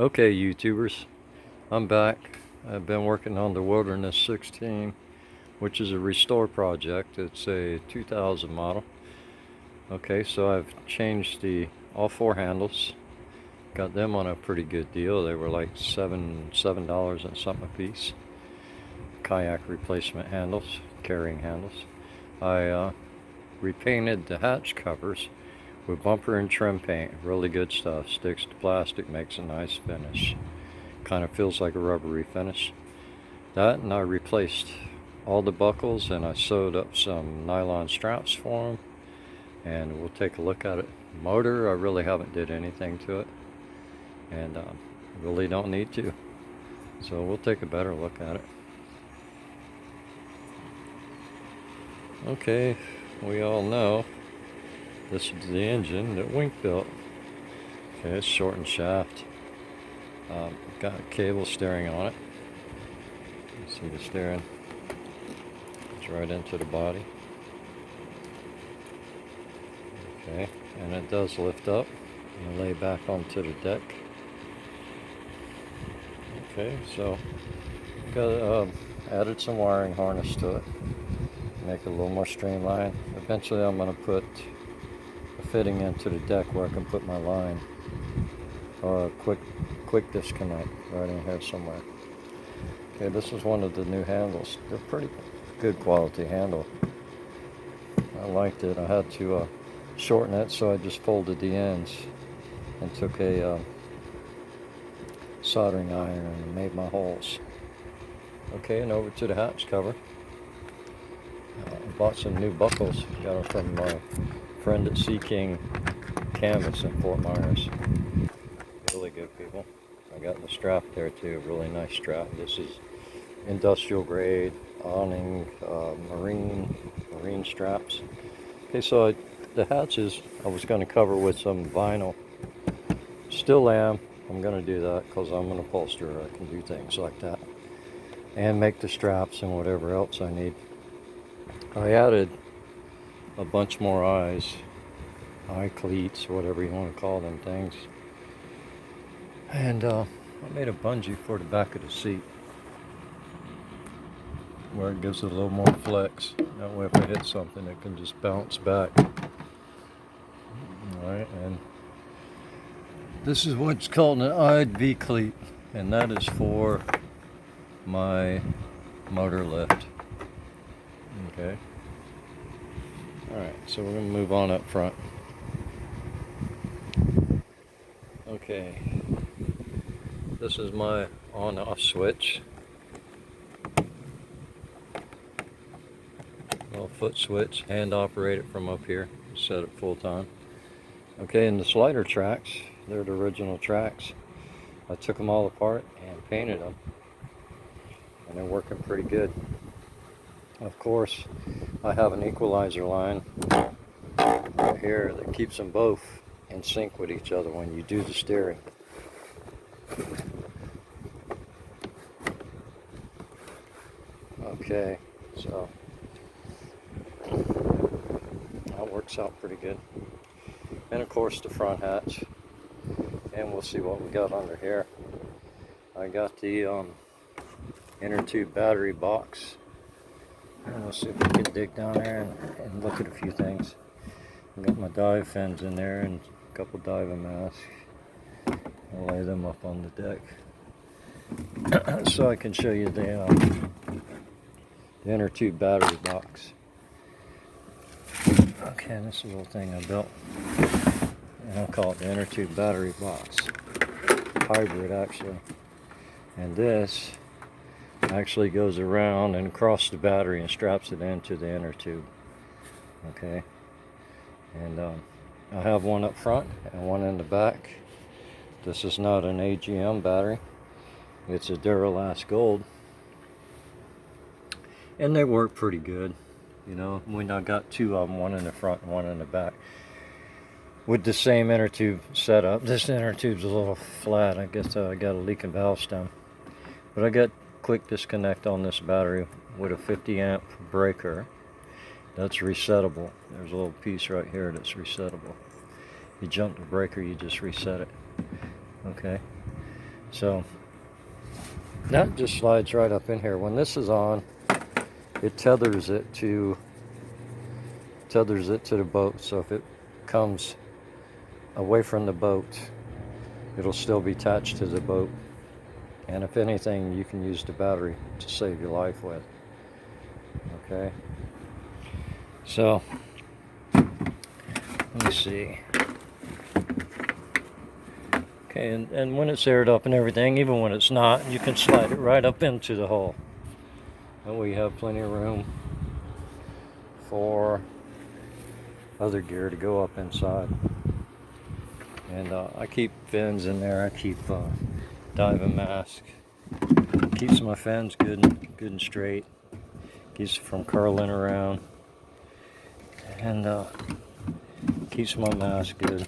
Okay, YouTubers, I'm back. I've been working on the Wilderness 16, which is a restore project. It's a 2000 model. Okay, so I've changed all four handles. Got them on a pretty good deal. They were like $7 and something a piece. Kayak replacement handles, carrying handles. I repainted the hatch covers with bumper and trim paint. Really good stuff. Sticks to plastic, makes a nice finish. Kind of feels like a rubbery finish. That, and I replaced all the buckles, and I sewed up some nylon straps for them, and we'll take a look at it. Motor, I really haven't did anything to it, and really don't need to, so we'll take a better look at it. Okay, we all know this is the engine that Wink built. Okay, it's shortened shaft. Got a cable steering on it. You see the steering. It's right into the body. Okay, and it does lift up and lay back onto the deck. Okay, so got added some wiring harness to it, make it a little more streamlined. Eventually I'm going to put a fitting into the deck where I can put my line, or a quick disconnect right in here somewhere. Okay, this is one of the new handles. They're pretty good quality handle. I liked it. I had to shorten it, so I just folded the ends and took a soldering iron and made my holes. Okay, and over to the hatch cover. I bought some new buckles. Got them from my friend at Sea King Canvas in Fort Myers. Really good people. I got the strap there too. Really nice strap. This is industrial grade awning, marine straps. Okay, so the hatches I was going to cover with some vinyl. Still am. I'm going to do that because I'm an upholsterer. I can do things like that. And make the straps and whatever else I need. I added a bunch more eye cleats, whatever you want to call them things. And I made a bungee for the back of the seat, where it gives it a little more flex. That way if I hit something, it can just bounce back. Alright, and this is what's called an eyed V-cleat, and that is for my motor lift. Okay. Alright, so we're going to move on up front. Okay. This is my on-off switch. Little foot switch, hand operate it from up here, set it full time. Okay, and the slider tracks, they're the original tracks. I took them all apart and painted them, and they're working pretty good. Of course, I have an equalizer line right here that keeps them both in sync with each other when you do the steering. Okay, so that works out pretty good. And of course the front hatch, and we'll see what we got under here. I got the inner tube battery box, and we'll see if we can dig down there and look at a few things. I got my dive fins in there and a couple diving masks. I'll lay them up on the deck so I can show you the inner tube battery box. Okay, this is a little thing I built, and I'll call it the inner tube battery box. Hybrid, actually. And this actually goes around and across the battery and straps it into the inner tube. Okay, and I have one up front and one in the back. This is not an AGM battery. It's a Duralast Gold, and they work pretty good. You know, when I got two of them, one in the front and one in the back, with the same inner tube setup. This inner tube's a little flat. I guess I got a leaking valve stem, but I got quick disconnect on this battery with a 50 amp breaker that's resettable. There's a little piece right here that's resettable. You jump the breaker, you just reset it. Okay, So that just slides right up in here. When this is on, it tethers it to the boat. So if it comes away from the boat, it'll still be attached to the boat. And if anything, you can use the battery to save your life with. Okay. So let me see. Okay, and when it's aired up and everything, even when it's not, you can slide it right up into the hole. And we have plenty of room for other gear to go up inside. And I keep fins in there. I keep diving mask. Keeps my fins good and straight. Keeps it from curling around. And keeps my mask good.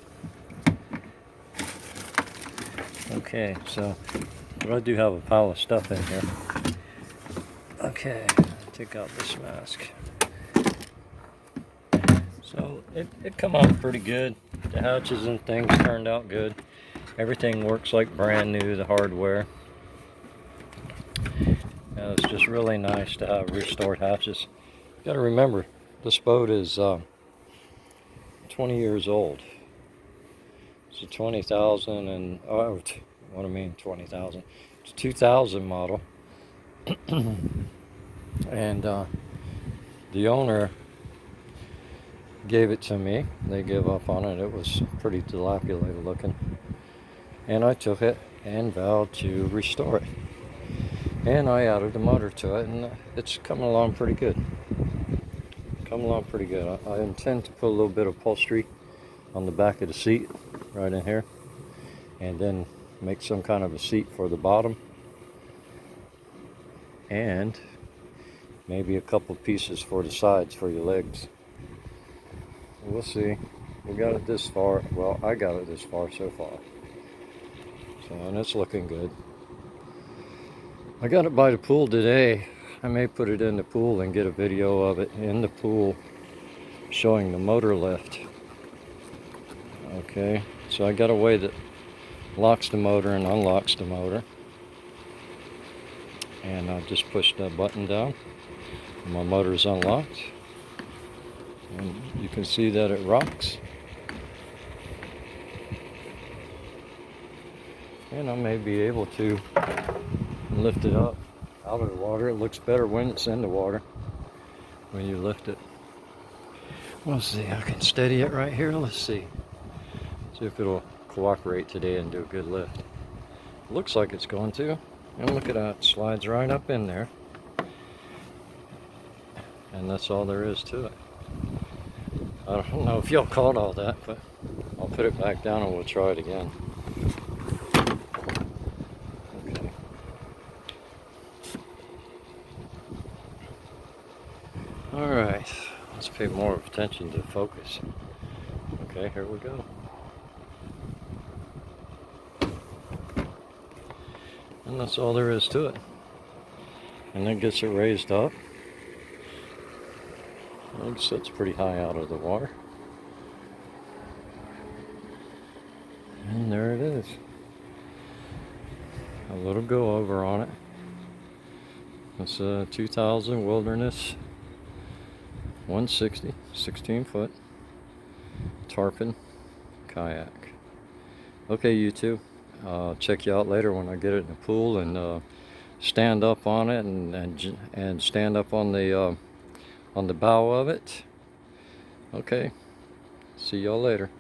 Okay, so, but I do have a pile of stuff in here. Okay, take out this mask. So it come out pretty good. The hatches and things turned out good. Everything works like brand new, the hardware. It's just really nice to have restored hatches. You gotta remember, this boat is 20 years old. It's a 20,000 and, oh, what I mean 20,000. It's a 2000 model. And the owner gave it to me. They gave up on it. It was pretty dilapidated looking. And I took it and vowed to restore it. And I added a motor to it, and it's coming along pretty good. Coming along pretty good. I intend to put a little bit of upholstery on the back of the seat, right in here. And then make some kind of a seat for the bottom. And maybe a couple pieces for the sides for your legs. We'll see. We got it this far. Well, I got it this far so far. So, and it's looking good. I got it by the pool today. I may put it in the pool and get a video of it in the pool showing the motor lift. Okay, so I got a way that locks the motor and unlocks the motor. And I'll just push that button down. My motor is unlocked. And you can see that it rocks. And I may be able to lift it up out of the water. It looks better when it's in the water, when you lift it. We'll see. I can steady it right here. Let's see. See if it'll cooperate today and do a good lift. Looks like it's going to. And look at that. It slides right up in there. And that's all there is to it. I don't know if y'all caught all that, but I'll put it back down and we'll try it again. Okay. Alright, let's pay more attention to focus. Okay, here we go. And that's all there is to it. And then gets it raised up. It sits pretty high out of the water. And there it is. A little go over on it. It's a 2000 Wilderness 160, 16 foot tarpon kayak. Okay, YouTube. Check you out later when I get it in the pool and stand up on it and stand up on the bow of it. Okay, see y'all later.